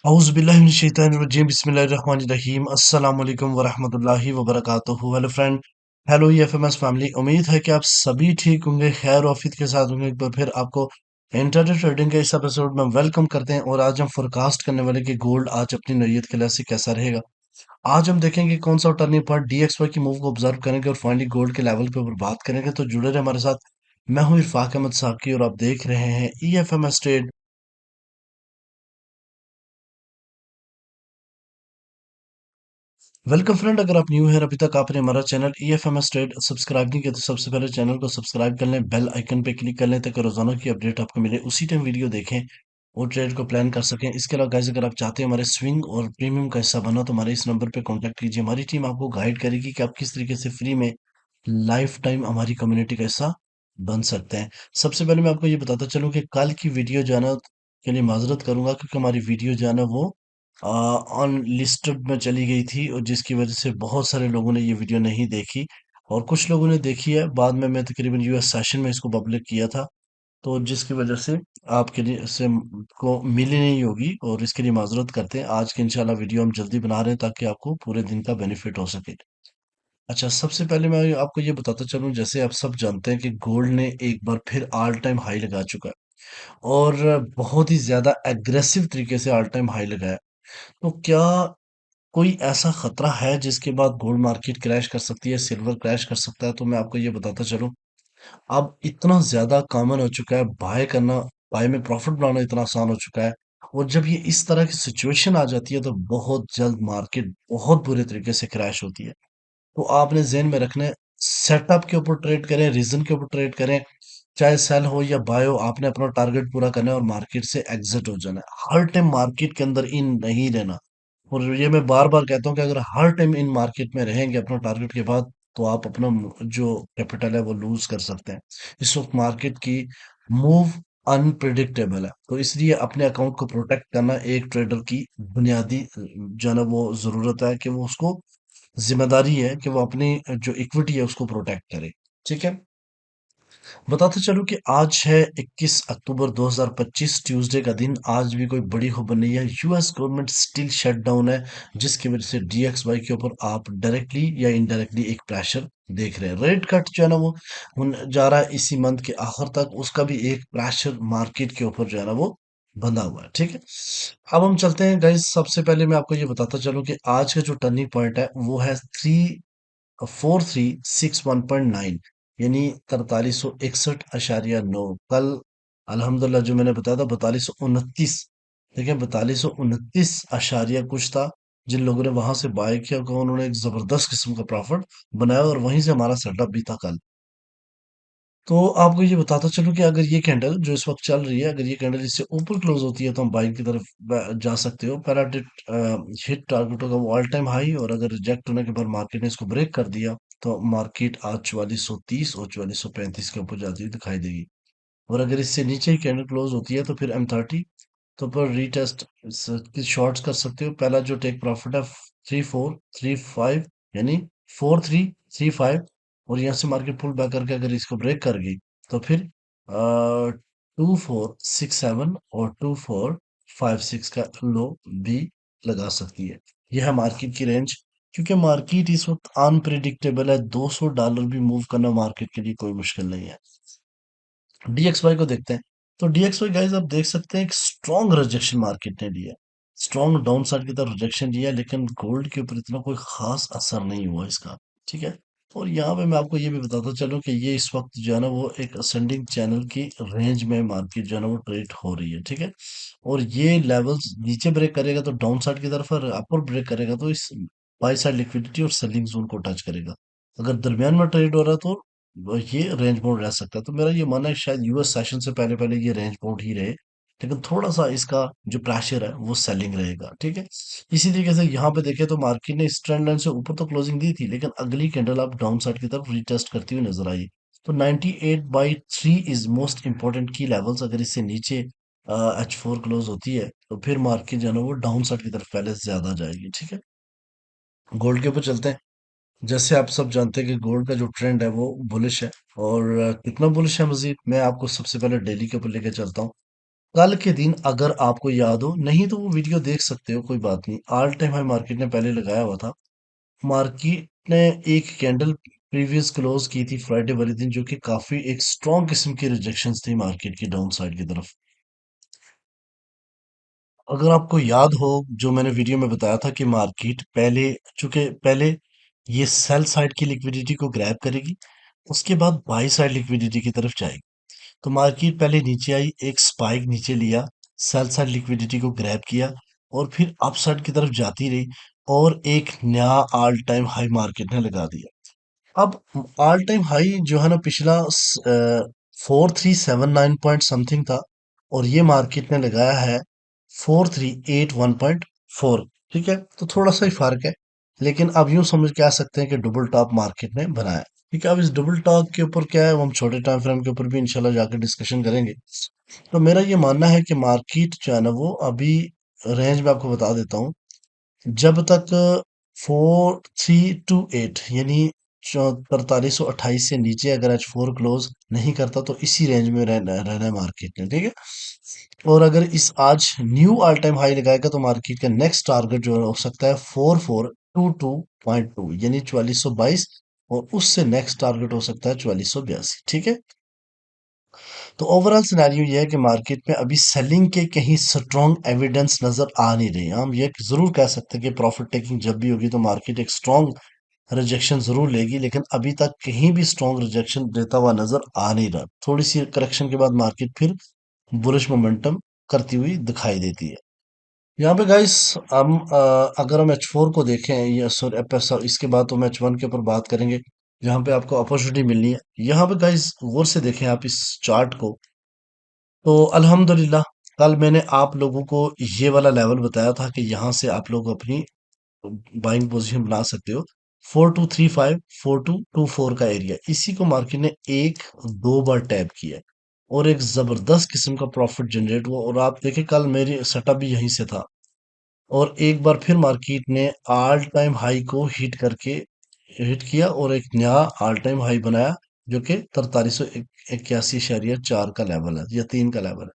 औज़ुबिल्लाहिमिनश्शैतानिर्रजीम बिस्मिल्लाहिर्रहमानिर्रहीम अस्सलाम वालेकुम वरहमतुल्लाहि वबरकातुहू। Hello friend, hello EFMS family. उम्मीद है कि आप सभी ठीक होंगे, खैर ऑफियत के साथ होंगे। एक बार फिर आपको इंटरनेट ट्रेडिंग के इस एपिसोड में वेलकम करते हैं और आज हम फोरकास्ट करने वाले कि गोल्ड आज अपनी नौयत के लिहाज से कैसा रहेगा। आज हम देखेंगे कौन सा टर्निंग पॉइंट डीएक्सवाई की मूव को ऑब्जर्व करेंगे और फाइनली गोल्ड के लेवल के ऊपर बात करेंगे। तो जुड़े रहे हमारे साथ। मैं हूं इरफाक अहमद साकी और आप देख रहे हैं ईएफएमएस ट्रेड। वेलकम फ्रेंड, अगर आप न्यू है अभी तक आपने हमारा चैनल ईएफएमएस ट्रेड सब्सक्राइब नहीं किया तो सबसे पहले चैनल को सब्सक्राइब कर लें, बेल आइकन पे क्लिक कर लें ताकि रोजाना की अपडेट आपको मिले, उसी टाइम वीडियो देखें और ट्रेड को प्लान कर सकें। इसके अलावा गाइस, अगर आप चाहते हैं हमारे स्विंग और प्रीमियम का हिस्सा बना तो हमारे इस नंबर पे कांटेक्ट कीजिए। हमारी टीम आपको गाइड करेगी कि आप किस तरीके से फ्री में लाइफ टाइम हमारी कम्युनिटी का हिस्सा बन सकते हैं। सबसे पहले मैं आपको ये बताता चलूं कि कल की वीडियो जो है ना के लिए माजरत करूंगा, क्योंकि हमारी वीडियो जो है ना वो अनलिस्टेड में चली गई थी और जिसकी वजह से बहुत सारे लोगों ने ये वीडियो नहीं देखी और कुछ लोगों ने देखी है बाद में। मैं तकरीबन यूएस सेशन में इसको पब्लिक किया था, तो जिसकी वजह से आपके लिए से को मिली नहीं होगी और इसके लिए माजरत करते हैं। आज की इंशाल्लाह वीडियो हम जल्दी बना रहे हैं ताकि आपको पूरे दिन का बेनिफिट हो सके। अच्छा, सबसे पहले मैं आपको ये बताता चलूं, जैसे आप सब जानते हैं कि गोल्ड ने एक बार फिर ऑल टाइम हाई लगा चुका है और बहुत ही ज्यादा एग्रेसिव तरीके से ऑल टाइम हाई लगाया है। तो क्या कोई ऐसा खतरा है जिसके बाद गोल्ड मार्केट क्रैश कर सकती है, सिल्वर क्रैश कर सकता है? तो मैं आपको ये बताता चलूं, अब इतना ज्यादा कॉमन हो चुका है बाय करना, बाय में प्रॉफिट बनाना इतना आसान हो चुका है। और जब ये इस तरह की सिचुएशन आ जाती है तो बहुत जल्द मार्केट बहुत बुरे तरीके से क्रैश होती है। तो आपने ज़हन में रखना है, सेटअप के ऊपर ट्रेड करें, रीजन के ऊपर ट्रेड करें, चाहे सेल हो या बाय हो, आपने अपना टारगेट पूरा करना है और मार्केट से एग्जिट हो जाना है। हर टाइम मार्केट के अंदर इन नहीं रहना। और ये मैं बार बार कहता हूँ कि अगर हर टाइम इन मार्केट में रहेंगे अपना टारगेट के बाद तो आप अपना जो कैपिटल है वो लूज कर सकते हैं। इस वक्त मार्केट की मूव अनप्रिडिक्टेबल है, तो इसलिए अपने अकाउंट को प्रोटेक्ट करना एक ट्रेडर की बुनियादी जो है ना वो जरूरत है कि वो उसको जिम्मेदारी है कि वो अपनी जो इक्विटी है उसको प्रोटेक्ट करे। ठीक है, बताते चलूं कि आज है 21 अक्टूबर 2025, ट्यूसडे का दिन। आज भी कोई बड़ी खबर नहीं है, US government still shut down है, जिसकी वजह से डीएक्सवाई के ऊपर आप डायरेक्टली या इनडायरेक्टली एक प्रेशर देख रहे हैं। रेट कट जो है ना वो जा रहा है इसी मंथ के आखिर तक, उसका भी एक प्रेशर मार्केट के ऊपर जो है ना वो बंधा हुआ है। ठीक है, अब हम चलते हैं गाइस। सबसे पहले मैं आपको ये बताता चलूं कि आज का जो टर्निंग पॉइंट है वो है 4361.9, यानी 4361.9। कल अल्हम्दुलिल्लाह जो मैंने बताया था 4229, ठीक है, 4229 कुछ था। जिन लोगों ने वहां से बाय किया उन्होंने एक जबरदस्त किस्म का प्रॉफिट बनाया और वहीं से हमारा सेटअप भी था कल। तो आपको ये बताता चलूं कि अगर ये कैंडल जो इस वक्त चल रही है, अगर ये कैंडल इससे ऊपर क्लोज होती है तो हम बाइंग की तरफ जा सकते हो। पहला हिट टारगेट होगा वो ऑल टाइम हाई, और अगर रिजेक्ट होने के बाद मार्केट ने इसको ब्रेक कर दिया तो मार्केट आज 4430 और 4435 के ऊपर जाती हुई दिखाई देगी। और अगर इससे नीचे ही कैंडल क्लोज होती है तो फिर M30 तो पर रीटेस्ट की शॉर्ट्स कर सकते हो। पहला जो टेक प्रॉफिट है 3435, यानी 4335, और यहाँ से मार्केट पुल बैक करके अगर इसको ब्रेक कर गई तो फिर 2467 और 2456 का लो भी लगा सकती है। यह है मार्केट की रेंज। क्योंकि मार्केट इस वक्त अनप्रिडिक्टेबल है, $200 भी मूव करना मार्केट के लिए कोई मुश्किल नहीं है। डीएक्सवाई को देखते हैं। तो डीएक्सवाई गाइस आप देख सकते हैं एक स्ट्रॉन्ग रिजेक्शन मार्केट ने लिया, स्ट्रॉन्ग डाउन साइड की तरफ रिजेक्शन लिया, लेकिन गोल्ड के ऊपर इतना कोई खास असर नहीं हुआ इसका। ठीक है, और यहाँ पे मैं आपको ये भी बताता चलूं कि ये इस वक्त जो है ना वो एक असेंडिंग चैनल की रेंज में मार्केट जो है ना वो ट्रेड हो रही है। ठीक है, और ये लेवल्स नीचे ब्रेक करेगा तो डाउन साइड की तरफ, और अपर ब्रेक करेगा तो इस बाई साइड लिक्विडिटी और सेलिंग जोन को टच करेगा। अगर दरमियान में ट्रेड हो रहा है तो ये रेंज बाउंड रह सकता है। तो मेरा ये मानना है शायद यूएस सेशन से पहले पहले ये रेंज बाउंड ही रहे, लेकिन थोड़ा सा इसका जो प्रेशर है वो सेलिंग रहेगा। ठीक है, इसी तरीके से यहाँ पे देखें तो मार्केट ने इस ट्रेंड लाइन से ऊपर तो क्लोजिंग दी थी, लेकिन अगली कैंडल आप डाउन साइड की तरफ रीटेस्ट करती हुई नजर आई। तो 98/3 इज मोस्ट इंपॉर्टेंट की लेवल्स। अगर इससे नीचे H4 क्लोज होती है तो फिर मार्केट जो है ना वो डाउन साइड की तरफ पहले से ज्यादा जाएगी। ठीक है, गोल्ड के ऊपर चलते हैं। जैसे आप सब जानते हैं कि गोल्ड का जो ट्रेंड है वो बुलिश है, और कितना बुलिश है मजीद मैं आपको सबसे पहले डेली के ऊपर लेके चलता हूँ। कल के दिन अगर आपको याद हो, नहीं तो वो वीडियो देख सकते हो, कोई बात नहीं। ऑल टाइम हाई मार्केट ने पहले लगाया हुआ था। मार्केट ने एक कैंडल प्रीवियस क्लोज की थी फ्राइडे वाले दिन, जो कि काफी एक स्ट्रॉन्ग किस्म की रिजेक्शंस थी मार्केट की डाउन साइड की तरफ। अगर आपको याद हो, जो मैंने वीडियो में बताया था कि मार्केट पहले, चूंकि पहले ये सेल साइड की लिक्विडिटी को ग्रैब करेगी, उसके बाद बाई साइड लिक्विडिटी की तरफ जाएगी। तो मार्केट पहले नीचे आई, एक स्पाइक नीचे लिया, सेल साइड लिक्विडिटी को ग्रैब किया, और फिर अप साइड की तरफ जाती रही, और एक नया ऑल टाइम हाई मार्केट ने लगा दिया। अब ऑल टाइम हाई जो है ना, पिछला 4379 पॉइंट समथिंग था, और ये मार्केट ने लगाया है 4381.4। ठीक है, तो थोड़ा सा ही फर्क है, लेकिन अब यूं समझ के आ सकते हैं कि डबल टॉप मार्केट ने बनाया। ठीक है, अब इस डबल टॉप के ऊपर क्या है, वो हम छोटे टाइम फ्रेम के ऊपर भी इंशाल्लाह जाकर डिस्कशन करेंगे। तो मेरा ये मानना है कि मार्केट जो है ना, वो अभी रेंज में आपको बता देता हूँ। जब तक 4328 यानी 4328 से नीचे अगर H4 क्लोज नहीं करता, तो इसी रेंज में रहना रहना है मार्केट ने। ठीक है, और अगर इस आज न्यू ऑल टाइम हाई लगाएगा, तो मार्केट का नेक्स्ट टारगेट जो हो सकता है 4422.2 यानी 4422, और उससे नेक्स्ट टारगेट हो सकता है 4482। ठीक है, तो ओवरऑल सिनेरियो ये है कि मार्केट में अभी सेलिंग के कहीं स्ट्रॉन्ग एविडेंस नजर आ नहीं रही। हम ये जरूर कह सकते हैं कि प्रॉफिट टेकिंग जब भी होगी, तो मार्केट एक स्ट्रॉन्ग रिजेक्शन जरूर लेगी, लेकिन अभी तक कहीं भी स्ट्रॉन्ग रिजेक्शन देता हुआ नजर आ नहीं रहा। थोड़ी सी करेक्शन के बाद मार्केट फिर बुलिश मोमेंटम करती हुई दिखाई देती है। यहाँ पे गाइस हम अगर हम H4 को देखें, या सॉरी इसके बाद तो हम H1 के ऊपर बात करेंगे, जहाँ पे आपको अपॉर्चुनिटी मिलनी है। यहाँ पे गाइस गौर से देखें आप इस चार्ट को, तो अल्हम्दुलिल्लाह, कल मैंने आप लोगों को ये वाला लेवल बताया था कि यहाँ से आप लोग अपनी बाइंग पोजीशन बना सकते हो। 4235 4224 का एरिया, इसी को मार्केट ने एक दो बार टैप किया है, और एक जबरदस्त किस्म का प्रॉफिट जनरेट हुआ। और आप देखें, कल मेरी सेटअप भी यहीं से था, और एक बार फिर मार्केट ने ऑल टाइम हाई को हिट करके हिट किया, और एक नया ऑल टाइम हाई बनाया, जो कि 4381.4 का लेवल है, या 3 का लेवल है।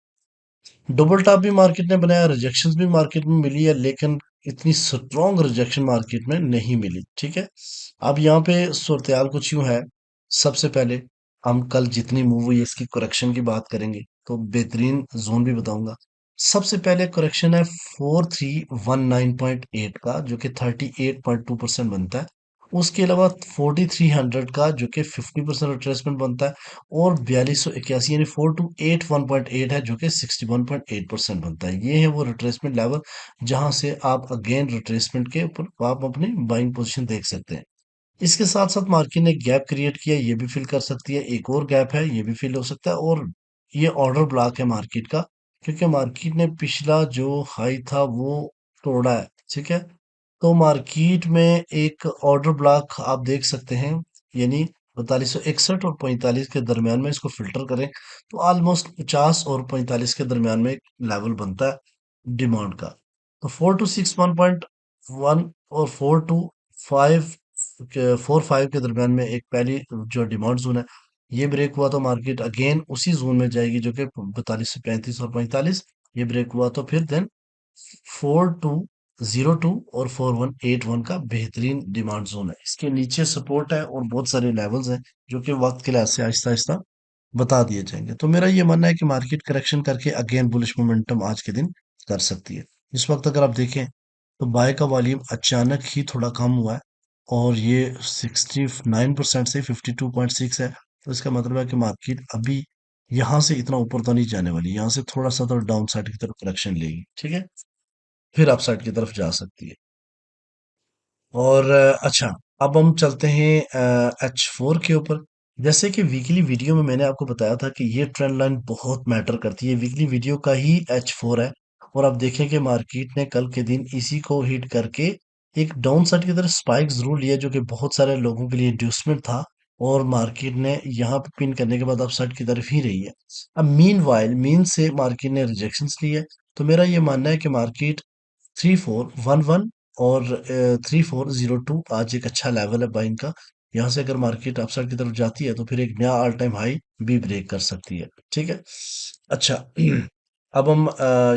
डबल टॉप भी मार्केट ने बनाया, रिजेक्शंस भी मार्केट में मिली है, लेकिन इतनी स्ट्रॉन्ग रिजेक्शन मार्केट में नहीं मिली। ठीक है, अब यहाँ पे सूरत कुछ यूं है। सबसे पहले हम कल जितनी मूव हुई इसकी करेक्शन की बात करेंगे, तो बेहतरीन जोन भी बताऊंगा। सबसे पहले करेक्शन है 4319.8 का, जो कि 38.2% बनता है। उसके अलावा 4300 का, जो कि 50% रिट्रेसमेंट बनता है, और 4281 यानी 4281.8 है, जो कि 61.8% बनता है। ये है वो रिट्रेसमेंट लेवल, जहां से आप अगेन रिट्रेसमेंट के ऊपर आप अपनी बाइंग पोजीशन देख सकते हैं। इसके साथ साथ मार्केट ने गैप क्रिएट किया, ये भी फिल कर सकती है। एक और गैप है, ये भी फिल हो सकता है। और ये ऑर्डर ब्लॉक है मार्केट का, क्योंकि मार्केट ने पिछला जो हाई था वो तोड़ा है। ठीक है, तो मार्केट में एक ऑर्डर ब्लॉक आप देख सकते हैं, यानी 4261 और 45 के दरमियान में इसको फिल्टर करें, तो ऑलमोस्ट 50 और 45 के दरमियान में एक लेवल बनता है डिमांड का। तो 4261.1 और 425 के दरमियान में एक पहली जो डिमांड जोन है, ये ब्रेक हुआ तो मार्केट अगेन उसी जोन में जाएगी, जो कि 42 से 35 और 45। ये ब्रेक हुआ तो फिर देन 4202 और 4181 का बेहतरीन डिमांड जोन है। इसके नीचे सपोर्ट है और बहुत सारे लेवल्स हैं, जो कि वक्त के लिहाज से आहिस्ता आहिस्ता बता दिए जाएंगे। तो मेरा ये मानना है कि मार्केट करेक्शन करके अगेन बुलिश मोमेंटम आज के दिन कर सकती है। इस वक्त अगर आप देखें, तो बाय का वॉल्यूम अचानक ही थोड़ा कम हुआ है, और ये 69% से 52.6 है। तो इसका मतलब है कि मार्केट अभी यहाँ से इतना ऊपर तो नहीं जाने वाली, यहाँ से थोड़ा सा तो डाउन साइड की तरफ करेक्शन लेगी। ठीक है, फिर अपसाइड की तरफ जा सकती है। और अच्छा, अब हम चलते हैं H4 के ऊपर। जैसे कि वीकली वीडियो में मैंने आपको बताया था कि ये ट्रेंड लाइन बहुत मैटर करती है, वीकली वीडियो का ही H4 है। और आप देखें कि मार्केट ने कल के दिन इसी को हिट करके एक डाउन साइड की तरफ स्पाइक जरूर लिया, जो कि बहुत सारे लोगों के लिए इंड्यूसमेंट था, और मार्केट ने यहाँ पे पिन करने के बाद अपसाइड की तरफ ही रही है। अब मीन वाइल मीन से मार्केट ने रिजेक्शंस ली है। तो मेरा ये मानना है कि मार्केट 3411 और 3402 आज एक अच्छा लेवल है बाइंग का। यहाँ से अगर मार्केट अपसाइड की तरफ जाती है, तो फिर एक नया ऑल टाइम हाई भी ब्रेक कर सकती है। ठीक है, अच्छा अब हम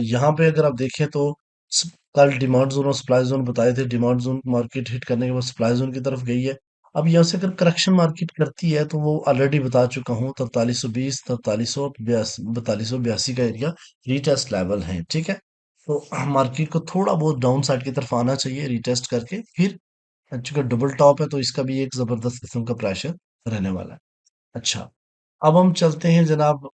यहाँ पे अगर आप देखें तो कल डिमांड जोन और सप्लाई जोन बताए थे। डिमांड जोन मार्केट हिट करने के बाद सप्लाई जोन की तरफ गई है। अब यहाँ से अगर करेक्शन मार्केट करती है तो वो ऑलरेडी बता चुका हूँ, 4320, 4282 का एरिया रीटेस्ट लेवल है। ठीक है, तो मार्केट को थोड़ा बहुत डाउन साइड की तरफ आना चाहिए रीटेस्ट करके, फिर चूंकि डबल टॉप है तो इसका भी एक जबरदस्त किस्म का प्रेशर रहने वाला है। अच्छा, अब हम चलते हैं जनाब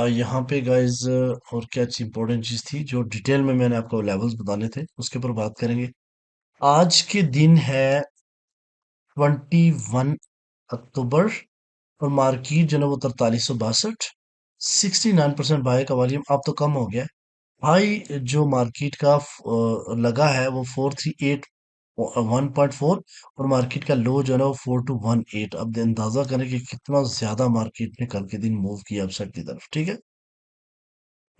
यहाँ पे गाइस, और क्या चीज इंपॉर्टेंट चीज थी जो डिटेल में मैंने आपको लेवल्स बताने थे उसके ऊपर बात करेंगे। आज के दिन है 21 अक्टूबर, और मार्केट जो है वो 4362, 69% बाय का वॉल्यूम अब तो कम हो गया है। हाई जो मार्केट का लगा है वो 438 1.4, और मार्केट का लो जो है ना वो 4218। अब अंदाजा करें कि कितना ज्यादा मार्केट ने कल के दिन मूव किया अपसाइड की तरफ। ठीक है,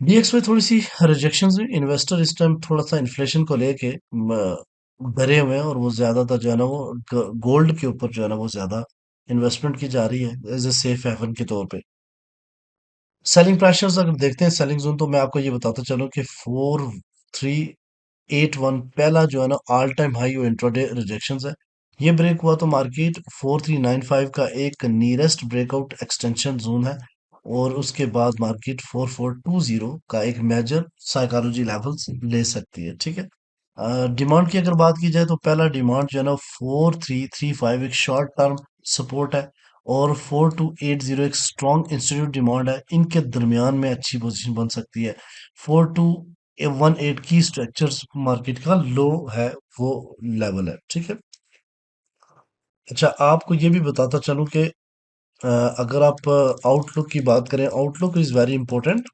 डीएक्स में थोड़ी सी रिजेक्शन हुई। इन्वेस्टर इस टाइम थोड़ा सा इन्फ्लेशन को लेके डरे हुए हैं, और वो ज्यादातर जो है ना वो गोल्ड के ऊपर जो है ना वो ज्यादा इन्वेस्टमेंट की जा रही है एज ए सेफ हेवन के तौर पे। सेलिंग प्रेशर्स अगर देखते हैं सेलिंग जोन, तो मैं आपको ये बताता चलूं कि 4381 पहला जो है ना ऑल टाइम हाई और इंट्राडे रिजेक्शन है। ये ब्रेक हुआ तो मार्केट 4395 का एक नियरेस्ट ब्रेकआउट एक्सटेंशन जोन है, और उसके बाद मार्केट 4420 का एक मेजर साइकोलॉजी लेवल्स ले सकती है। ठीक है, डिमांड की अगर बात की जाए तो पहला डिमांड जो है ना 4335 एक शॉर्ट टर्म सपोर्ट है, और 4280 एक स्ट्रॉन्ग इंस्टीट्यूट डिमांड है। इनके दरमियान में अच्छी पोजीशन बन सकती है। 4218 की स्ट्रक्चर्स मार्केट का लो है, वो लेवल है। ठीक है, अच्छा आपको ये भी बताता चलूं कि अगर आप आउटलुक की बात करें, outlook is very important.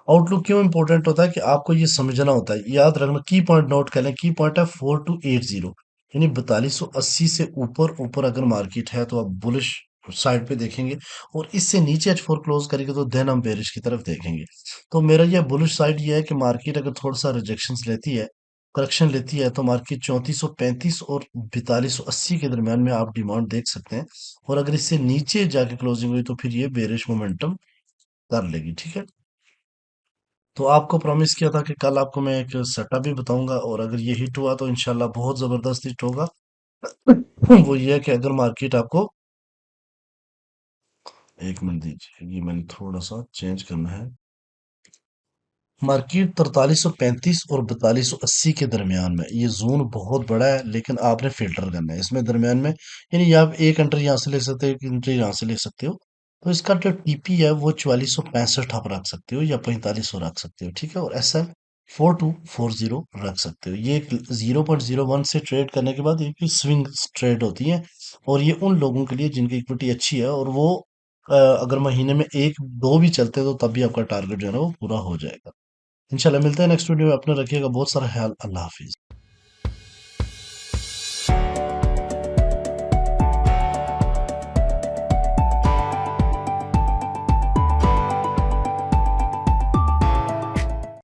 Outlook क्यों इंपॉर्टेंट होता है कि आपको ये समझना होता है, याद रखना, की पॉइंट नोट कर लें। की पॉइंट है 4280, यानी 4280 से ऊपर ऊपर अगर मार्केट है तो आप बुलिश साइड पे देखेंगे, और इससे नीचे H4 क्लोज करेंगे तो देन हम बेरिश की तरफ देखेंगे। तो मेरा ये बुलिश साइड ये है कि मार्केट अगर थोड़ा सा रिजेक्शंस लेती है, करेक्शन लेती है, तो मार्केट 3435 और 4280 के दरमियान में आप डिमांड देख सकते हैं। और अगर इससे नीचे जाके क्लोजिंग हुई तो फिर ये बेरिश मोमेंटम कर लेगी। ठीक है, तो आपको प्रॉमिस किया था कि कल आपको मैं एक सेटअप भी बताऊंगा, और अगर ये हिट हुआ तो इंशाल्लाह बहुत जबरदस्त हिट होगा। वो ये है कि अगर मार्केट आपको, एक मिनट दीजिए, ये मैंने थोड़ा सा चेंज करना है। मार्केट 4335 और 4280 के दरमियान में, ये जोन बहुत बड़ा है, लेकिन आपने फिल्टर करना है इसमें दरमियान में। यानी आप एक एंट्री यहाँ से ले सकते हो, एक एंट्री यहाँ से ले सकते हो। तो इसका जो टीपी है वो 4465 आप रख सकते हो, या 4500 रख सकते हो। ठीक है, और एस एल 4240 रख सकते हो। ये 0.01 से ट्रेड करने के बाद ये स्विंग ट्रेड होती है, और ये उन लोगों के लिए जिनकी इक्विटी अच्छी है, और वो अगर महीने में एक दो भी चलते हैं तो तब भी आपका टारगेट जो है ना वो पूरा हो जाएगा। इंशाल्लाह मिलते हैं नेक्स्ट वीडियो में। अपना रखिएगा बहुत सारा ख्याल। अल्लाह हाफिज।